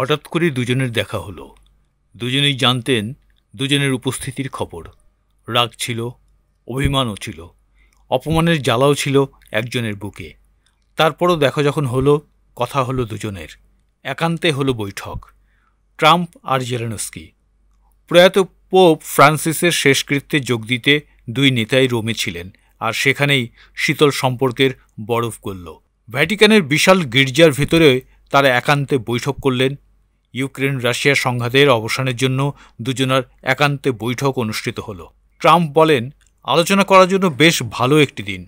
হঠাৎ করে দুজনের দেখা হলো। দুজনেই জানতেন দুজনের উপস্থিতির খবর। রাগ ছিল, অভিমানও ছিল, অপমানের জ্বালাও ছিল একজনের বুকে। তারপরও দেখা যখন হলো, কথা হলো দুজনের। একান্তে হলো বৈঠক। ট্রাম্প আর জেলেনস্কি। প্রয়াত পোপ ফ্রান্সিসের শেষকৃত্যে যোগ দিতে দুই নেতাই রোমে ছিলেন, আর সেখানেই শীতল সম্পর্কের বরফ গলল। ভ্যাটিকানের বিশাল গির্জার ভিতরে তারা একান্তে বৈঠক করলেন। ইউক্রেন রাশিয়া সংঘাতের অবসানের জন্য দুজনার একান্তে বৈঠক অনুষ্ঠিত হলো। ট্রাম্প বলেন, আলোচনা করার জন্য বেশ ভালো একটি দিন।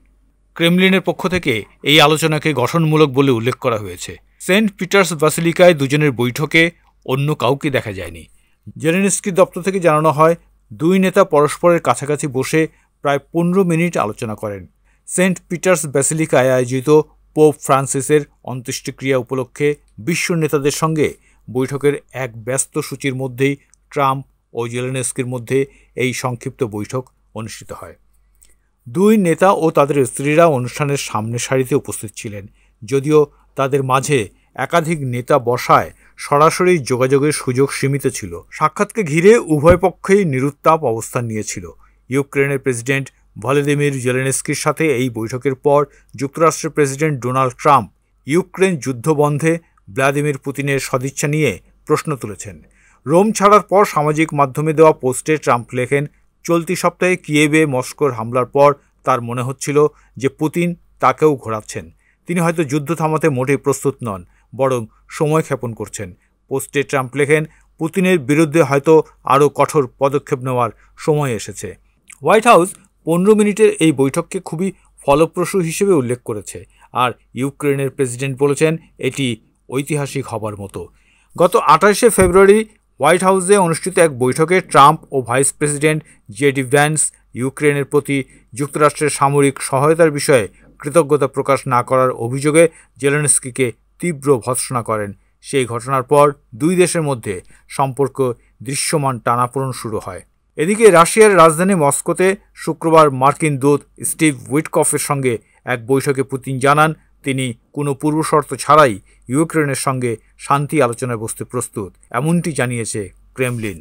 ক্রেমলিনের পক্ষ থেকে এই আলোচনাকে গঠনমূলক বলে উল্লেখ করা হয়েছে। সেন্ট পিটার্স বাসিলিকায় দুজনের বৈঠকে অন্য কাউকে দেখা যায়নি। জেলেনস্কির দপ্তর থেকে জানানো হয়, দুই নেতা পরস্পরের কাছাকাছি বসে প্রায় 15 মিনিট আলোচনা করেন। সেন্ট পিটার্স ব্যাসিলিকায় আয়োজিত পোপ ফ্রান্সিসের অন্ত্যেষ্টিক্রিয়া উপলক্ষে বিশ্ব নেতাদের সঙ্গে বৈঠকের এক ব্যস্ত সূচির মধ্যেই ট্রাম্প ও জেলেনস্কির মধ্যে এই সংক্ষিপ্ত বৈঠক অনুষ্ঠিত হয়। দুই নেতা ও তাদের স্ত্রীরা অনুষ্ঠানের সামনের সারিতে উপস্থিত ছিলেন, যদিও তাদের মাঝে একাধিক নেতা বসায় সরাসরি যোগাযোগের সুযোগ সীমিত ছিল। সাক্ষাৎকে ঘিরে উভয় পক্ষেই নিরুত্তাপ অবস্থান নিয়েছিল। ইউক্রেনের প্রেসিডেন্ট ভলোদিমির জেলেনস্কির সাথে এই বৈঠকের পর যুক্তরাষ্ট্রের প্রেসিডেন্ট ডোনাল্ড ট্রাম্প ইউক্রেন যুদ্ধ বন্ধে ভ্লাদিমির পুতিনের সদিচ্ছা নিয়ে প্রশ্ন তুলেছেন। রোম ছাড়ার পর সামাজিক মাধ্যমে দেওয়া পোস্টে ট্রাম্প লেখেন, চলতি সপ্তাহে কিয়েভে মস্কোর হামলার পর তার মনে হচ্ছিল যে পুতিন তাকেও ঘোরাচ্ছেন। তিনি হয়তো যুদ্ধ থামাতে মোটেই প্রস্তুত নন, বরং সময় ক্ষেপণ করছেন। পোস্টে ট্রাম্প লেখেন, পুতিনের বিরুদ্ধে হয়তো আরও কঠোর পদক্ষেপ নেওয়ার সময় এসেছে। হোয়াইট হাউস 15 মিনিটের এই বৈঠককে খুবই ফলপ্রসূ হিসেবে উল্লেখ করেছে, আর ইউক্রেনের প্রেসিডেন্ট বলেছেন এটি ঐতিহাসিক হবার মতো। গত 28শে ফেব্রুয়ারি হোয়াইট হাউসে অনুষ্ঠিত এক বৈঠকে ট্রাম্প ও ভাইস প্রেসিডেন্ট জেডি ভ্যান্স ইউক্রেনের প্রতি যুক্তরাষ্ট্রের সামরিক সহায়তার বিষয়ে কৃতজ্ঞতা প্রকাশ না করার অভিযোগে জেলেনস্কিকে তীব্র ভর্ৎসনা করেন। সেই ঘটনার পর দুই দেশের মধ্যে সম্পর্ক দৃশ্যমান টানাপোড়েন শুরু হয়। এদিকে রাশিয়ার রাজধানী মস্কোতে শুক্রবার মার্কিন দূত স্টিভ উইটকফের সঙ্গে এক বৈঠকে পুতিন জানান, তিনি কোনো পূর্বশর্ত ছাড়াই ইউক্রেনের সঙ্গে শান্তি আলোচনায় বসতে প্রস্তুত, এমনটি জানিয়েছে ক্রেমলিন।